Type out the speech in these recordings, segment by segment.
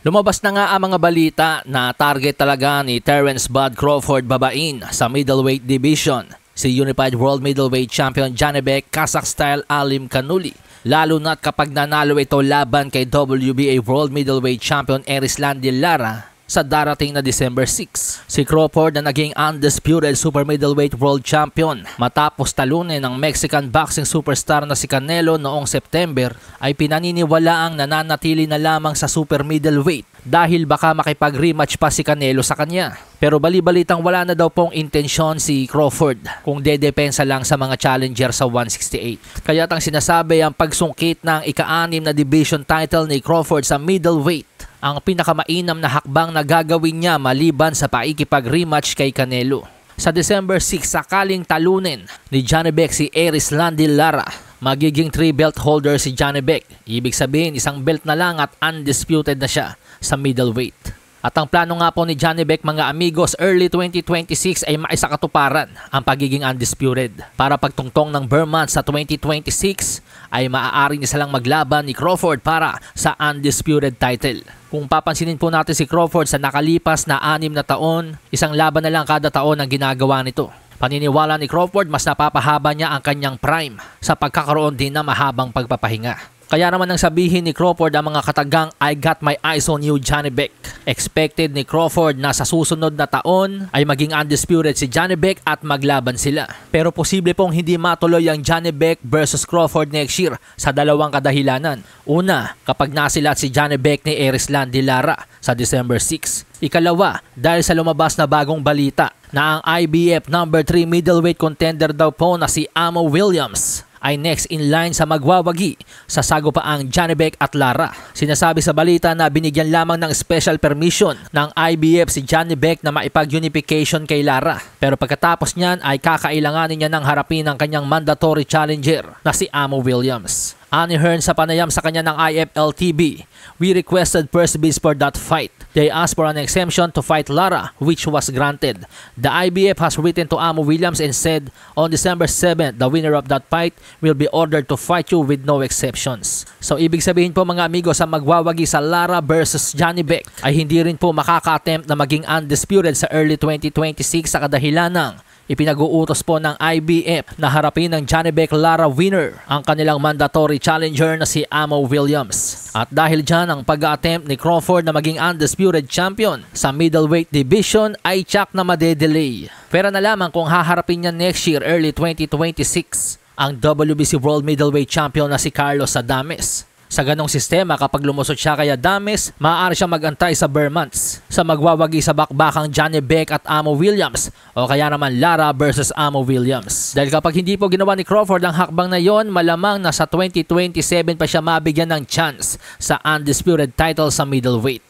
Lumabas na nga ang mga balita na target talaga ni Terence Bud Crawford babain sa middleweight division si Unified World Middleweight Champion Janibek Kazakh-style Alim Kanuli. Lalo na't kapag nanalo ito laban kay WBA World Middleweight Champion Erislandy Lara sa darating na December 6. Si Crawford na naging undisputed super middleweight world champion matapos talunin ng Mexican boxing superstar na si Canelo noong September ay pinaniniwalaang nananatili na lamang sa super middleweight dahil baka makipag-rematch pa si Canelo sa kanya. Pero bali-balitang wala na daw pong intensyon si Crawford kung dedepensa lang sa mga challenger sa 168. Kaya't ang sinasabi ang pagsungkit ng ika-6 na division title ni Crawford sa middleweight ang pinakamainam na hakbang na gagawin niya maliban sa paikipag-rematch kay Canelo. Sa December 6, sakaling talunin ni Janibek si Erislandy Lara, magiging 3 belt holder si Janibek. Ibig sabihin, isang belt na lang at undisputed na siya sa middleweight. At ang plano nga po ni Janibek, mga amigos, early 2026 ay maisakatuparan ang pagiging undisputed. Para pagtungtong ng Vermont sa 2026 ay maaari niya silang maglaban ni Crawford para sa undisputed title. Kung papansinin po natin si Crawford sa nakalipas na 6 na taon, isang laban na lang kada taon ang ginagawa nito. Paniniwala ni Crawford, mas napapahaba niya ang kanyang prime sa pagkakaroon din na mahabang pagpapahinga. Kaya naman nang sabihin ni Crawford ang mga katagang "I got my eyes on you, Janibek." Expected ni Crawford na sa susunod na taon ay maging undisputed si Janibek at maglaban sila. Pero posible pong hindi matuloy ang Janibek versus Crawford next year sa dalawang kadahilanan. Una, kapag nasilat si Janibek ni Erislandy Lara sa December 6. Ikalawa, dahil sa lumabas na bagong balita na ang IBF No. 3 middleweight contender daw po na si Amo Williams ay next in line sa magwawagi sa sagupaang Janibek at Lara. Sinasabi sa balita na binigyan lamang ng special permission ng IBF si Janibek na maipag-unification kay Lara. Pero pagkatapos niyan ay kakailanganin niya ng harapin ang kanyang mandatory challenger na si Amo Williams. Ani Hearn sa panayam sa kanya ng IFL-TV, "We requested first bids for that fight. They asked for an exemption to fight Lara, which was granted. The IBF has written to Amo Williams and said, on December 7th, the winner of that fight will be ordered to fight you with no exceptions." So ibig sabihin po mga amigo, sa magwawagi sa Lara versus Janibek ay hindi rin po makaka-attempt na maging undisputed sa early 2026 sa kadahilan ng ipinag-uutos po ng IBF na harapin ng Janibek Lara winner ang kanilang mandatory challenger na si Amo Williams. At dahil dyan, ang pag-attempt ni Crawford na maging undisputed champion sa middleweight division ay tsak na madedelay. Pero na lamang kung haharapin niya next year, early 2026, ang WBC World Middleweight Champion na si Carlos Adames. Sa ganong sistema, kapag lumusot siya kay Adames, maaari siya magantay sa Vermonts sa magwawagi sa bakbakang Janibek at Amo Williams o kaya naman Lara versus Amo Williams. Dahil kapag hindi po ginawa ni Crawford ang hakbang na yon, malamang na sa 2027 pa siya mabigyan ng chance sa undisputed title sa middleweight.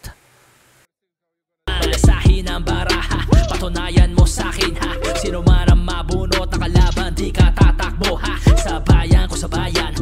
Malasahin ang baraha, patunayan mo sa'kin ha. Sino man ang mabunot na kalaban, di ka tatakbo ha. Sa bayan ko sa bayan,